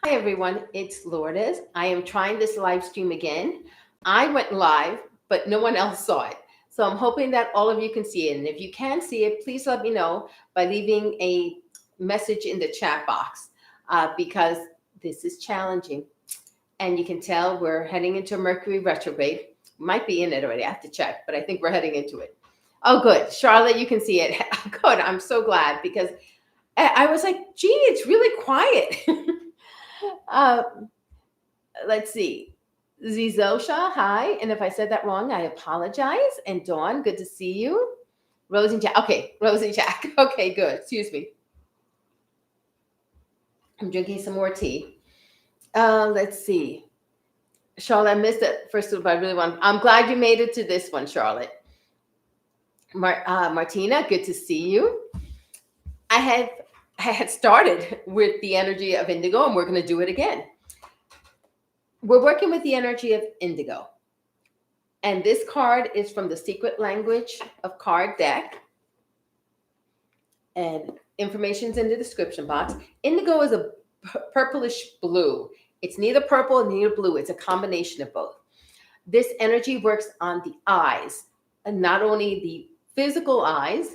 Hi everyone, it's Lourdes. I am trying this live stream again. I went live, but no one else saw it. So I'm hoping that all of you can see it. And if you can see it, please let me know by leaving a message in the chat box because this is challenging. And you can tell we're heading into Mercury retrograde. Might be in it already. I have to check, but I think we're heading into it. Oh, good. Charlotte, you can see it. Good. I'm so glad because I was like, gee, it's really quiet. uh, let's see. Zizosha, hi. And if I said that wrong, I apologize. And Dawn, good to see you. Rose and Jack. Okay, Rose and Jack. Okay, good. Excuse me. I'm drinking some more tea. Let's see. Charlotte, I missed it first of all. I really want. I'm glad you made it to this one, Charlotte. Martina, good to see you. I had started with the energy of indigo, and we're going to do it again. We're working with the energy of indigo. And this card is from the Secret Language of Card deck. And information's in the description box. Indigo is a purplish blue. It's neither purple nor blue. It's a combination of both. This energy works on the eyes, and not only the physical eyes,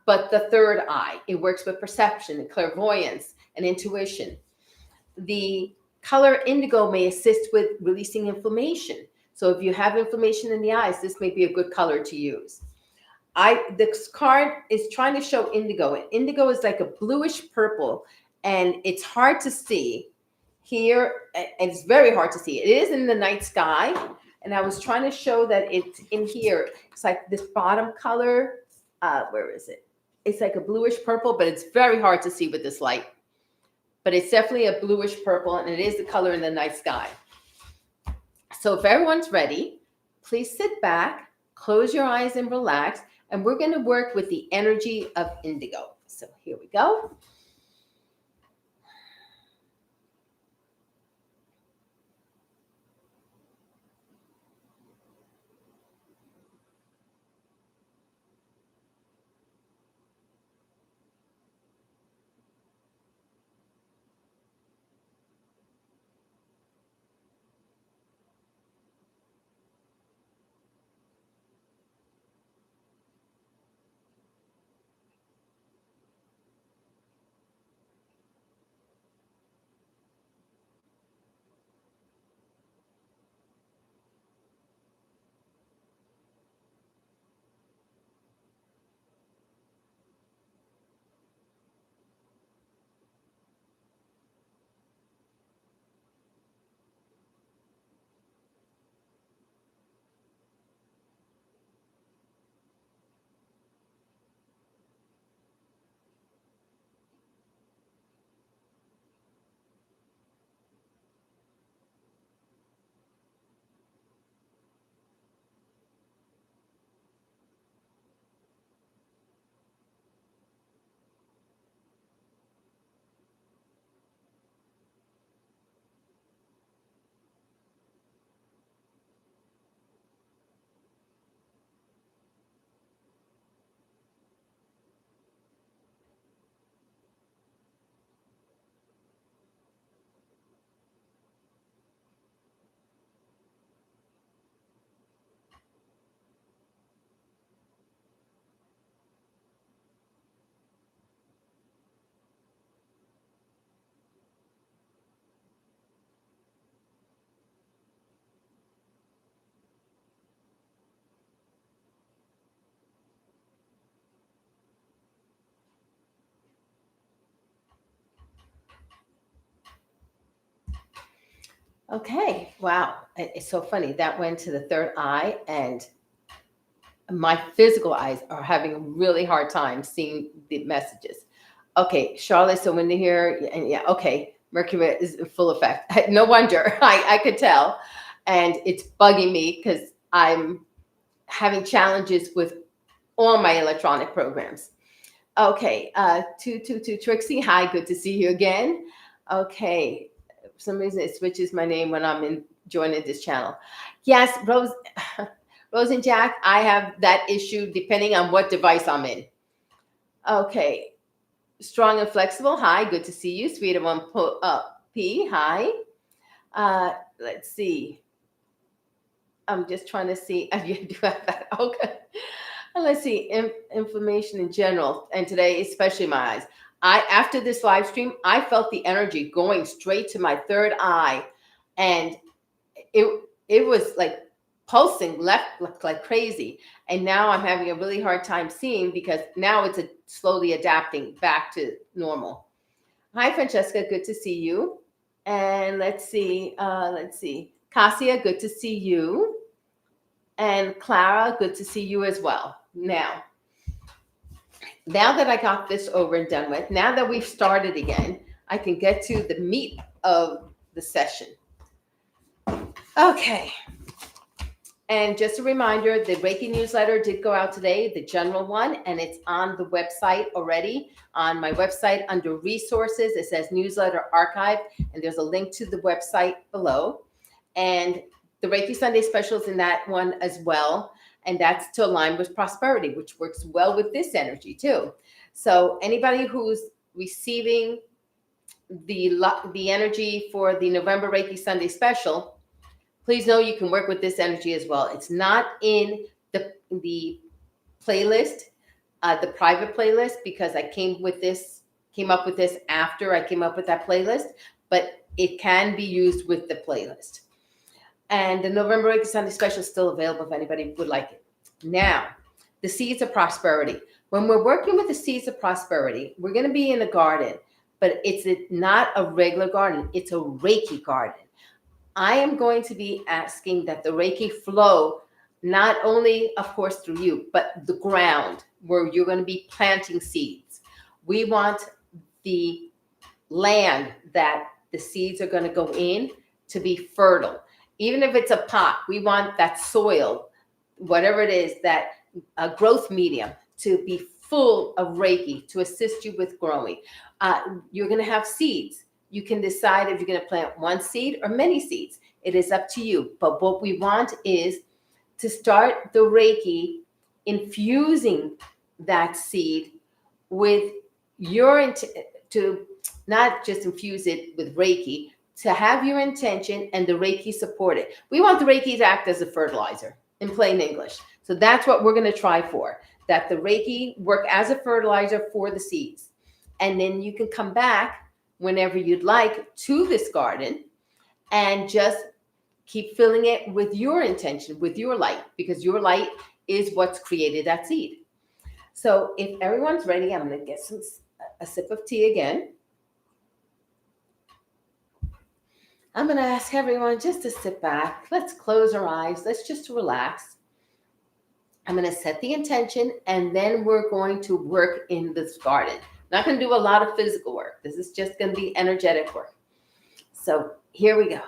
but the third eye. It works with perception and clairvoyance and intuition. The color indigo may assist with releasing inflammation. So if you have inflammation in the eyes, this may be a good color to use. This card is trying to show indigo. Indigo is like a bluish purple, and it's hard to see here. And it's very hard to see. It is in the night sky, and I was trying to show that it's in here. It's like this bottom color. Where is it? It's like a bluish purple, but it's very hard to see with this light. But it's definitely a bluish purple, and it is the color in the night sky. So if everyone's ready, please sit back, close your eyes, and relax. And we're going to work with the energy of indigo. So here we go. Okay, wow. It's so funny. That went to the third eye, and my physical eyes are having a really hard time seeing the messages. Okay, Charlotte, so when they hear, and yeah, okay, Mercury is in full effect. No wonder, I could tell. And it's bugging me because I'm having challenges with all my electronic programs. Okay, 222 Trixie, hi, good to see you again. Okay, for some reason it switches my name when I'm in joining this channel. Yes, Rose, Rose and Jack, I have that issue depending on what device I'm in. Okay, strong and flexible, hi, good to see you. Sweet of one P, hi. Let's see. I'm just trying to see. You do have that. Okay. And let's see. Inflammation in general, and today, especially my eyes. After this live stream, I felt the energy going straight to my third eye, and it was like pulsing left like crazy. And now I'm having a really hard time seeing because now it's slowly adapting back to normal. Hi, Francesca. Good to see you. And let's see. Cassia, good to see you. And Clara, good to see you as well. Now that I got this over and done with, now that we've started again, I can get to the meat of the session. Okay. And just a reminder, the Reiki newsletter did go out today, the general one, and it's on the website already. On my website under resources, it says newsletter archive, and there's a link to the website below. And the Reiki Sunday special is in that one as well. And that's to align with prosperity, which works well with this energy too. So anybody who's receiving the energy for the November Reiki Sunday special, please know you can work with this energy as well. It's not in the playlist, the private playlist, because I came up with this after I came up with that playlist, but it can be used with the playlist. And the November Reiki Sunday special is still available if anybody would like it. Now, the seeds of prosperity. When we're working with the seeds of prosperity, we're going to be in a garden, but it's not a regular garden. It's a Reiki garden. I am going to be asking that the Reiki flow, not only, of course, through you, but the ground where you're going to be planting seeds. We want the land that the seeds are going to go in to be fertile. Even if it's a pot, we want that soil, whatever it is, that growth medium to be full of Reiki to assist you with growing. You're going to have seeds. You can decide if you're going to plant one seed or many seeds. It is up to you. But what we want is to start the Reiki infusing that seed with your to not just infuse it with Reiki, to have your intention and the Reiki support it. We want the Reiki to act as a fertilizer in plain English. So that's what we're going to try for, that the Reiki work as a fertilizer for the seeds. And then you can come back whenever you'd like to this garden and just keep filling it with your intention, with your light, because your light is what's created that seed. So if everyone's ready, I'm going to get a sip of tea again. I'm going to ask everyone just to sit back. Let's close our eyes. Let's just relax. I'm going to set the intention, and then we're going to work in this garden. Not going to do a lot of physical work. This is just going to be energetic work. So here we go.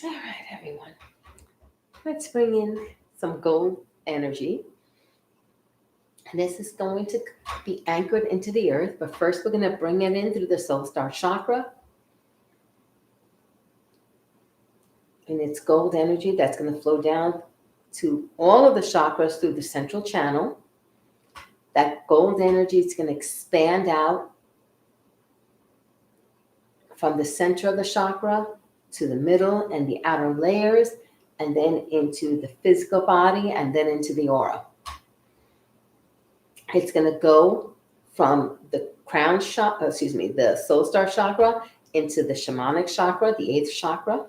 All right, everyone. Let's bring in some gold energy. And this is going to be anchored into the earth, but first we're going to bring it in through the soul star chakra. And it's gold energy that's going to flow down to all of the chakras through the central channel. That gold energy is going to expand out from the center of the chakra to the middle and the outer layers, and then into the physical body, and then into the aura. It's going to go from the crown chakra, the soul star chakra, into the shamanic chakra, the 8th chakra.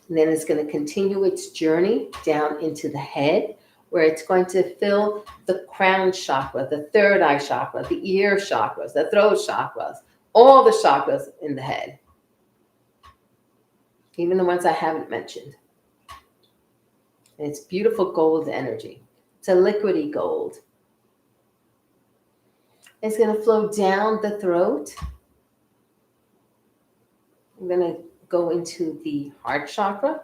And then it's going to continue its journey down into the head, where it's going to fill the crown chakra, the third eye chakra, the ear chakras, the throat chakras, all the chakras in the head, even the ones I haven't mentioned. And it's beautiful gold energy. It's a liquidy gold. It's going to flow down the throat. I'm going to go into the heart chakra,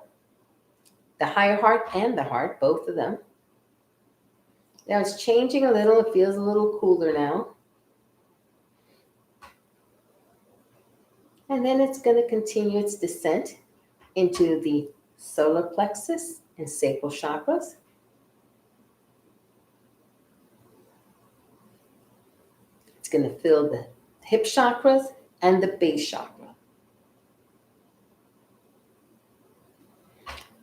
the higher heart and the heart, both of them. Now it's changing a little. It feels a little cooler now. And then it's going to continue its descent into the solar plexus and sacral chakras. It's going to fill the hip chakras and the base chakra.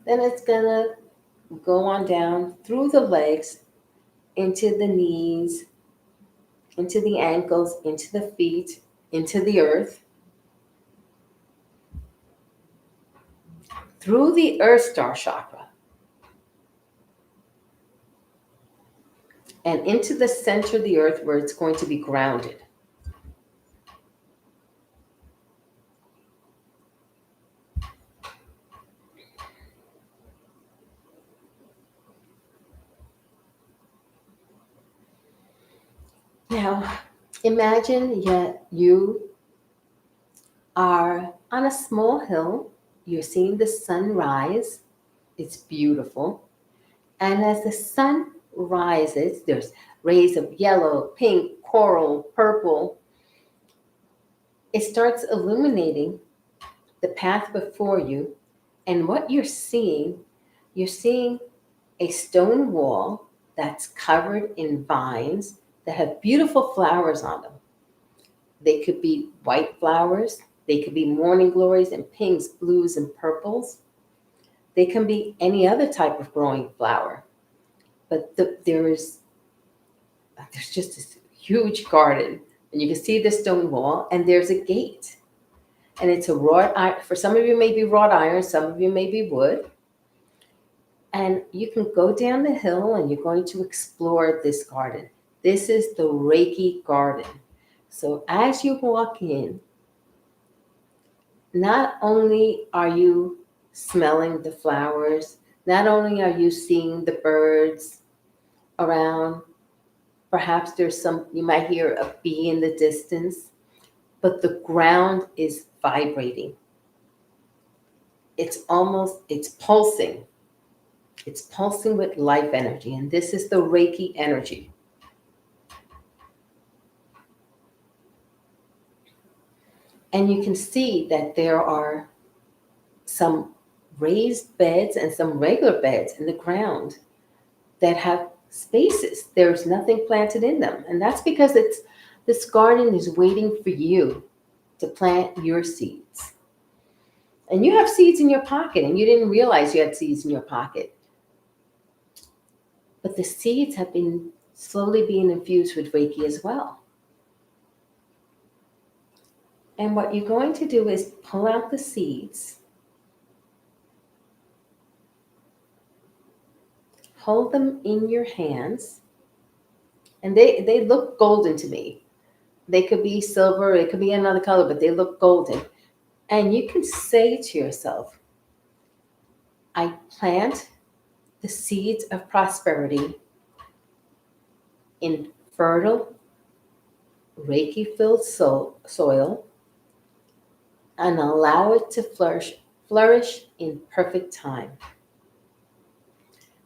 Then it's going to go on down through the legs, into the knees, into the ankles, into the feet, into the earth, through the earth star chakra, and into the center of the earth where it's going to be grounded. Now, imagine you are on a small hill. You're seeing the sun rise. It's beautiful. And as the sun rises, there's rays of yellow, pink, coral, purple. It starts illuminating the path before you. And what you're seeing a stone wall that's covered in vines that have beautiful flowers on them. They could be white flowers. They could be morning glories and pinks, blues, and purples. They can be any other type of growing flower. But there's just this huge garden, and you can see the stone wall, and there's a gate. And it's a wrought iron. For some of you, may be wrought iron. Some of you may be wood. And you can go down the hill, and you're going to explore this garden. This is the Reiki garden. So as you walk in, not only are you smelling the flowers, not only are you seeing the birds around, perhaps you might hear a bee in the distance, but the ground is vibrating. It's pulsing. It's pulsing with life energy, and this is the Reiki energy. And you can see that there are some raised beds and some regular beds in the ground that have spaces. There's nothing planted in them. And that's because this garden is waiting for you to plant your seeds. And you have seeds in your pocket, and you didn't realize you had seeds in your pocket. But the seeds have been slowly being infused with Reiki as well. And what you're going to do is pull out the seeds, hold them in your hands, and they look golden to me. They could be silver, it could be another color, but they look golden. And you can say to yourself, I plant the seeds of prosperity in fertile, Reiki-filled soil and allow it to flourish in perfect time.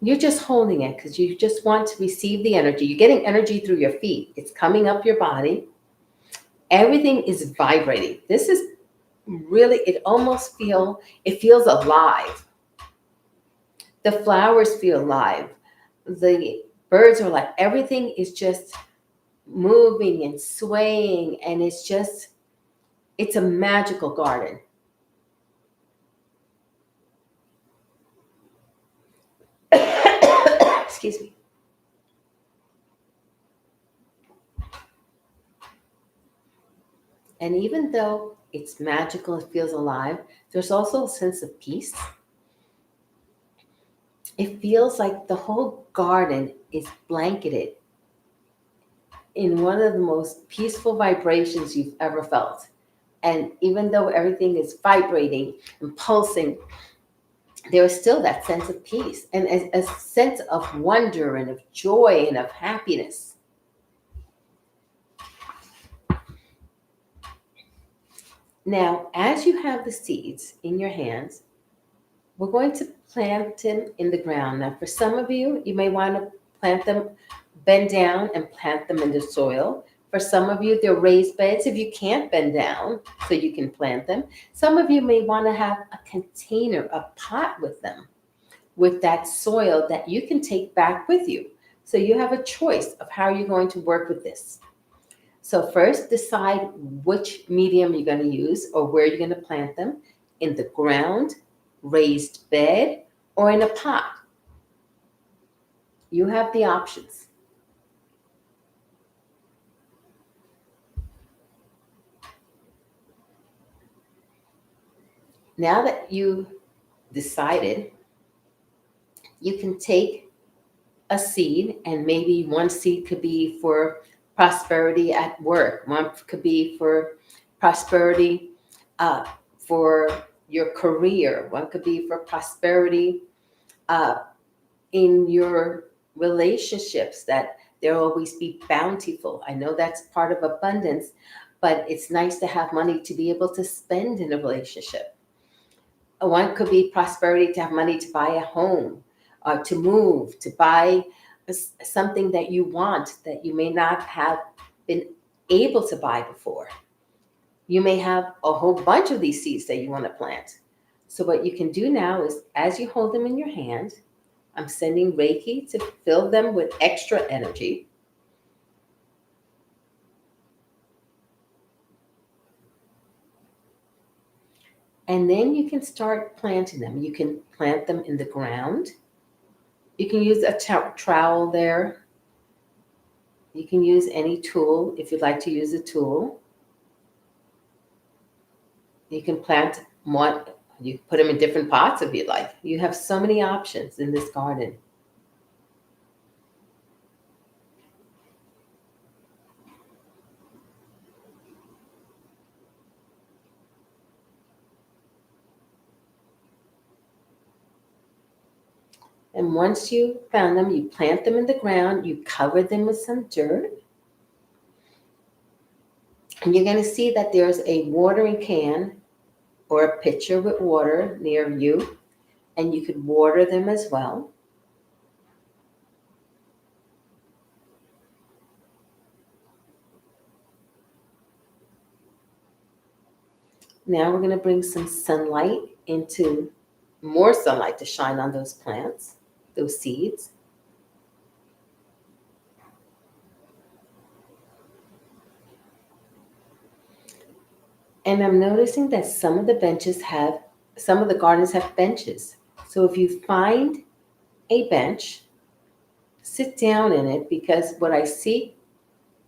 You're just holding it because you just want to receive the energy. You're getting energy through your feet. It's coming up your body. Everything is vibrating. This is really, it feels alive. The flowers feel alive. The birds are like, everything is just moving and swaying, and it's a magical garden. Excuse me. And even though it's magical, it feels alive, there's also a sense of peace. It feels like the whole garden is blanketed in one of the most peaceful vibrations you've ever felt. And even though everything is vibrating and pulsing, there is still that sense of peace and a sense of wonder and of joy and of happiness. Now, as you have the seeds in your hands, we're going to plant them in the ground. Now, for some of you, you may want to plant them, bend down and plant them in the soil. For some of you, they're raised beds if you can't bend down, so you can plant them. Some of you may want to have a container, a pot with them, with that soil that you can take back with you. So you have a choice of how you're going to work with this. So first, decide which medium you're going to use or where you're going to plant them, in the ground, raised bed, or in a pot. You have the options. Now that you decided, you can take a seed, and maybe one seed could be for prosperity at work. One could be for prosperity for your career. One could be for prosperity in your relationships, that there'll always be bountiful. I know that's part of abundance, but it's nice to have money to be able to spend in a relationship. One could be prosperity, to have money to buy a home, to move, to buy something that you want that you may not have been able to buy before. You may have a whole bunch of these seeds that you want to plant. So what you can do now is, as you hold them in your hand, I'm sending Reiki to fill them with extra energy. And then you can start planting them. You can plant them in the ground. You can use a trowel there. You can use any tool if you'd like to use a tool. You can plant one. You can put them in different pots if you'd like. You have so many options in this garden. And once you found them, you plant them in the ground, you cover them with some dirt. And you're going to see that there's a watering can or a pitcher with water near you, and you could water them as well. Now we're going to bring some more sunlight to shine on those plants, those seeds. And I'm noticing that some of the gardens have benches. So if you find a bench, sit down in it, because what I see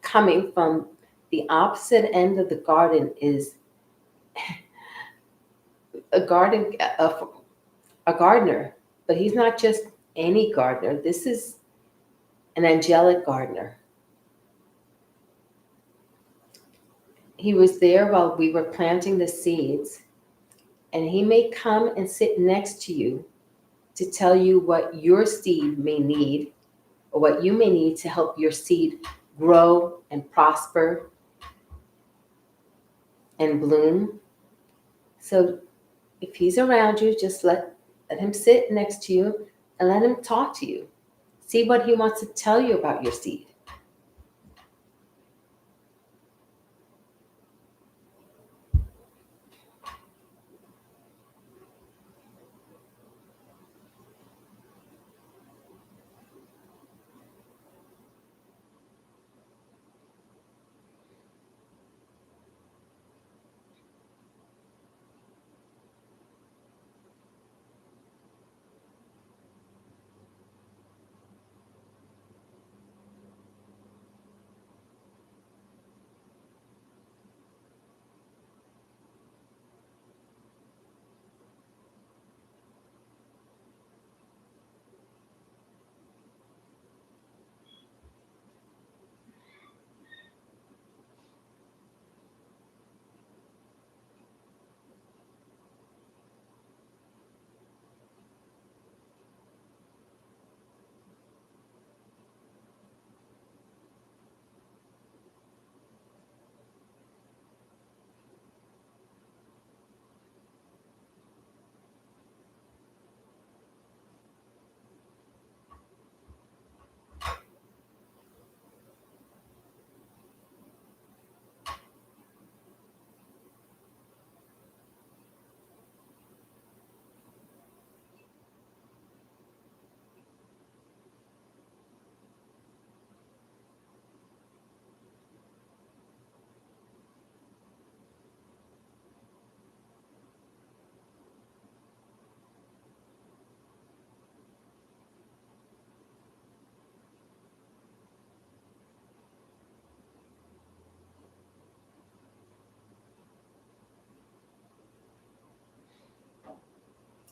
coming from the opposite end of the garden is a gardener, but he's not just any gardener. This is an angelic gardener. He was there while we were planting the seeds, and he may come and sit next to you to tell you what your seed may need, or what you may need to help your seed grow and prosper and bloom. So if he's around you, just let him sit next to you and let him talk to you. See what he wants to tell you about your seed.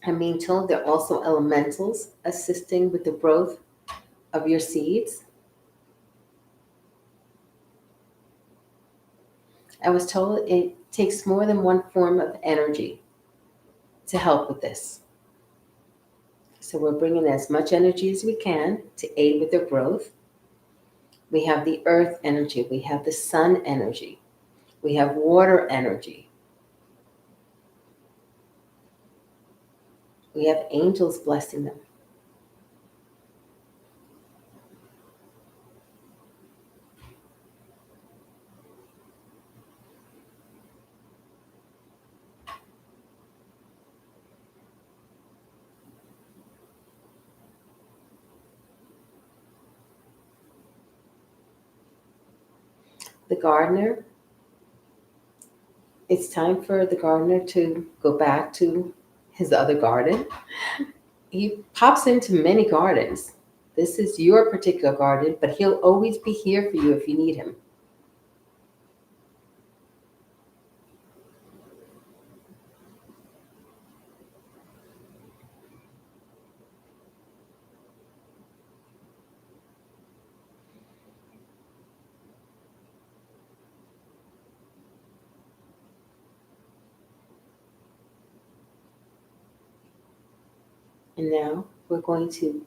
I'm being told there are also elementals assisting with the growth of your seeds. I was told it takes more than one form of energy to help with this. So we're bringing as much energy as we can to aid with their growth. We have the earth energy, we have the sun energy, we have water energy, we have angels blessing them. The gardener, it's time for the gardener to go back to his other garden. He pops into many gardens. This is your particular garden, but he'll always be here for you if you need him. And now we're going to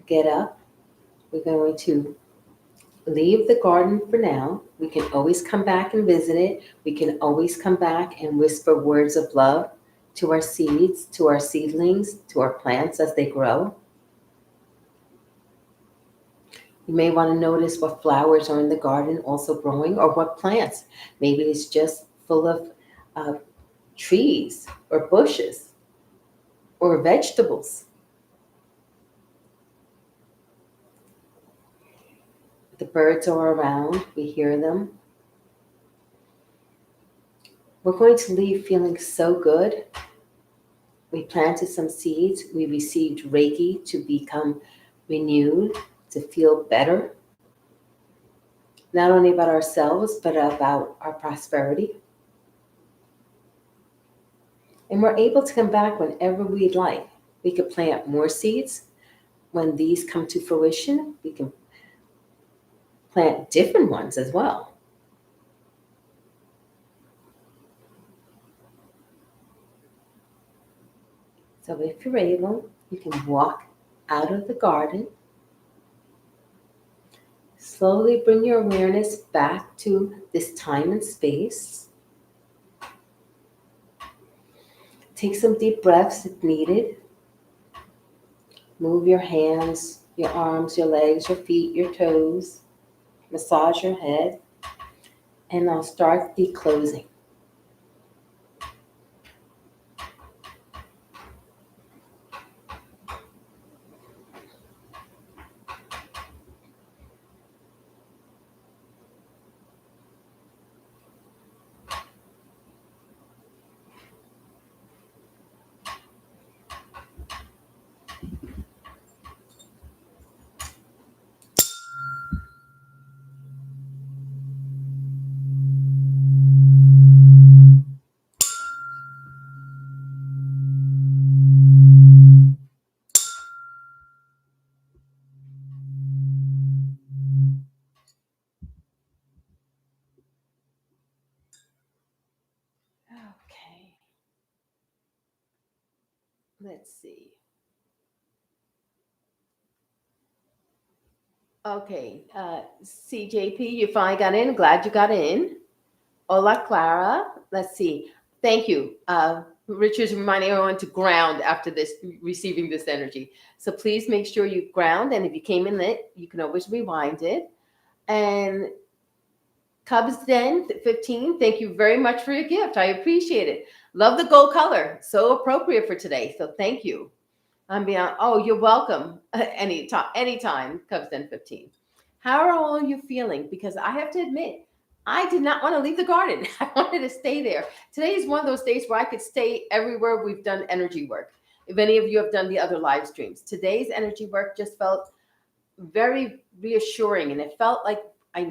get up. We're going to leave the garden for now. We can always come back and visit it. We can always come back and whisper words of love to our seeds, to our seedlings, to our plants as they grow. You may want to notice what flowers are in the garden also growing or what plants. Maybe it's just full of uh, trees or bushes or vegetables. The birds are around. We hear them. We're going to leave feeling so good. We planted some seeds. We received Reiki to become renewed, to feel better, not only about ourselves, but about our prosperity. And we're able to come back whenever we'd like. We could plant more seeds. When these come to fruition, we can plant different ones as well. So if you're able, you can walk out of the garden Slowly bring your awareness back to this time and space. Take some deep breaths if needed. Move your hands, your arms, your legs, your feet, your toes. Massage your head. And I'll start the closing. Okay. Let's see. Okay, CJP, you finally got in. Glad you got in. Hola, Clara. Let's see. Thank you. Richard's reminding everyone to ground after this, receiving this energy. So please make sure you ground. And if you came in lit, you can always rewind it. And Cubs Den 15, thank you very much for your gift. I appreciate it. Love the gold color. So appropriate for today. So thank you. I'm beyond. Oh, you're welcome. Anytime, Cubs Den 15. How are all you feeling? Because I have to admit, I did not want to leave the garden. I wanted to stay there. Today is one of those days where I could stay everywhere we've done energy work. If any of you have done the other live streams, today's energy work just felt very reassuring, and it felt like I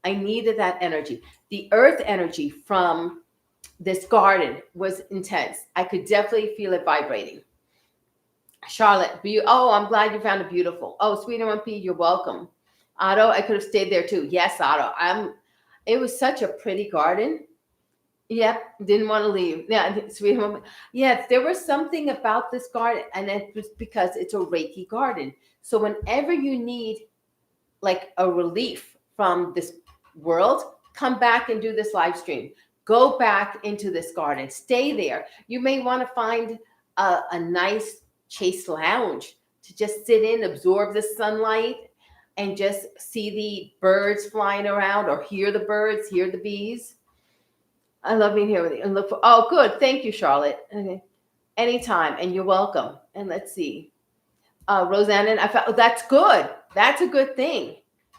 needed that energy. The earth energy from this garden was intense. I could definitely feel it vibrating. Charlotte, I'm glad you found it beautiful. Oh, Sweet M1P, you're welcome. Otto, I could have stayed there too. Yes, Otto. It was such a pretty garden. Yep, didn't want to leave. Yeah, Sweet M1P. Yes, there was something about this garden, and it was because it's a Reiki garden. So whenever you need like a relief from this world, come back and do this live stream. Go back into this garden. Stay there. You may want to find a nice Chase lounge to just sit in, absorb the sunlight, and just see the birds flying around, or hear the birds, hear the bees. I love being here with you. And look for. Oh, good. Thank you, Charlotte. Okay. Anytime, and you're welcome. And let's see. Roseanne, I felt that's good. That's a good thing.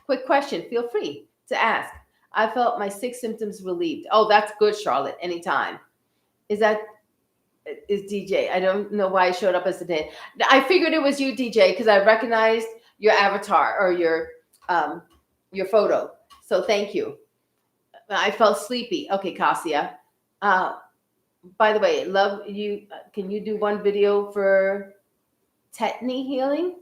Quick question. Feel free to ask. I felt my 6 symptoms relieved. Oh, that's good, Charlotte. Anytime. Is DJ? I don't know why I showed up as a Dan. I figured it was you, DJ, because I recognized your avatar or your photo. So thank you. I felt sleepy. Okay, Cassia. By the way, love you. Can you do one video for tetany healing?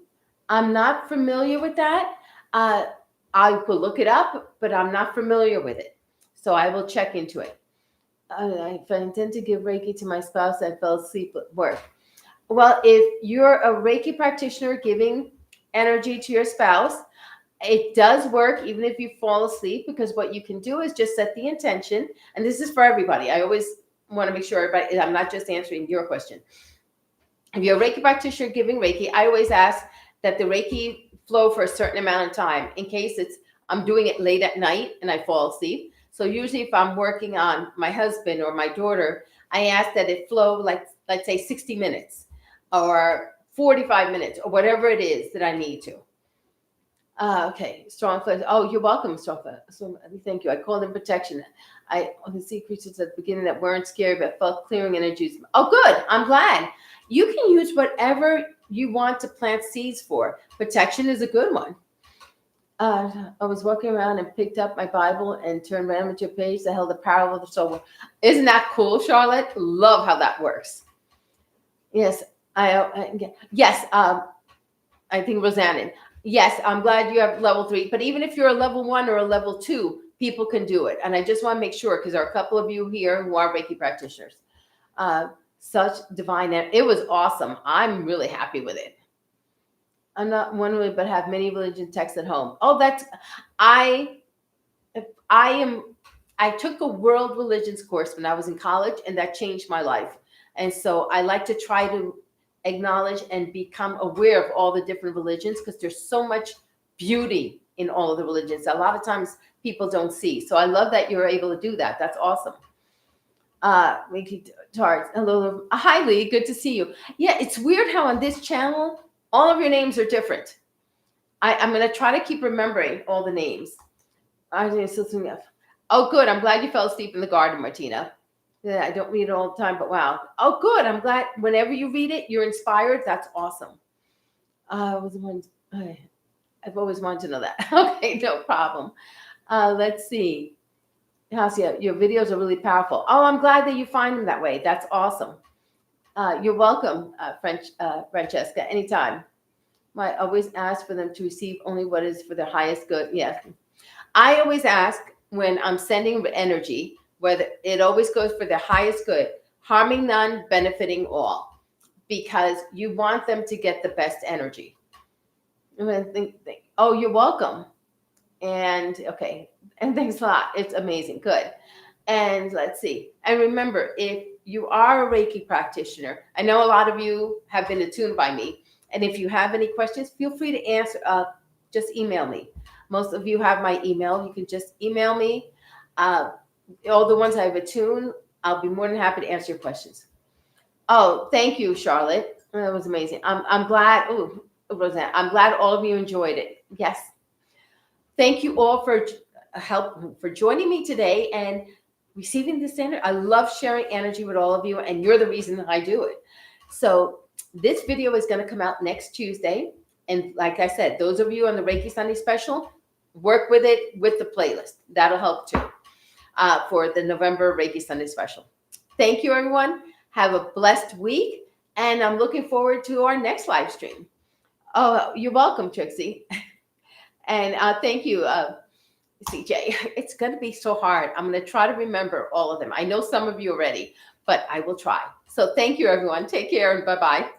I'm not familiar with that. I could look it up, but I'm not familiar with it. So I will check into it. If I intend to give Reiki to my spouse, I fell asleep at work. Well, if you're a Reiki practitioner giving energy to your spouse, it does work even if you fall asleep, because what you can do is just set the intention. And this is for everybody. I always want to make sure everybody, I'm not just answering your question. If you're a Reiki practitioner giving Reiki, I always ask that the Reiki flow for a certain amount of time, in case I'm doing it late at night and I fall asleep. So usually if I'm working on my husband or my daughter, I ask that it flow like, let's say 60 minutes or 45 minutes or whatever it is that I need to. Okay, strong flesh. Oh, you're welcome, strong flesh. So thank you. I called in protection. I can see creatures at the beginning that weren't scary, but felt clearing energies. Oh, good. I'm glad. You can use whatever you want to plant seeds for. Protection is a good one. I was walking around and picked up my Bible and turned randomly to a page that held the parable of the soul. Isn't that cool, Charlotte? Love how that works. Yes, yes. I think Roseanne. Yes, I'm glad you have level 3. But even if you're a level 1 or a level 2, people can do it. And I just want to make sure, because there are a couple of you here who are Reiki practitioners. Such divine. It was awesome. I'm really happy with it. I'm not one way, but have many religion texts at home. Oh, that's I. I am. I took a world religions course when I was in college, and that changed my life. And so I like to try to acknowledge and become aware of all the different religions because there's so much beauty in all of the religions. A lot of times people don't see. So I love that you're able to do that. That's awesome. Reiki Tarts. Hello. Hi, Lee. Good to see you. Yeah, it's weird how on this channel, all of your names are different. I'm going to try to keep remembering all the names. Oh, good. I'm glad you fell asleep in the garden, Martina. Yeah, I don't read it all the time, but wow. Oh, good. I'm glad whenever you read it, you're inspired. That's awesome. I've always wanted to know that. Okay, no problem. Let's see. Hasia, your videos are really powerful. Oh, I'm glad that you find them that way. That's awesome. You're welcome, Francesca, anytime. I always ask for them to receive only what is for their highest good. Yes. I always ask when I'm sending energy, whether it always goes for the highest good, harming none, benefiting all, because you want them to get the best energy. Oh, you're welcome. And okay, and thanks a lot. It's amazing. Good. And let's see. And remember, if you are a Reiki practitioner, I know a lot of you have been attuned by me. And if you have any questions, feel free to answer. Just email me. Most of you have my email. You can just email me. All the ones I've attuned, I'll be more than happy to answer your questions. Oh, thank you, Charlotte. That was amazing. I'm glad. Oh, Roseanne, I'm glad all of you enjoyed it. Yes. Thank you all for joining me today and receiving this energy. I love sharing energy with all of you, and you're the reason that I do it. So this video is going to come out next Tuesday. And like I said, those of you on the Reiki Sunday special, work with it with the playlist. That'll help too for the November Reiki Sunday special. Thank you, everyone. Have a blessed week. And I'm looking forward to our next live stream. Oh, you're welcome, Trixie. And thank you, CJ. It's going to be so hard. I'm going to try to remember all of them. I know some of you already, but I will try. So thank you, everyone. Take care and bye-bye.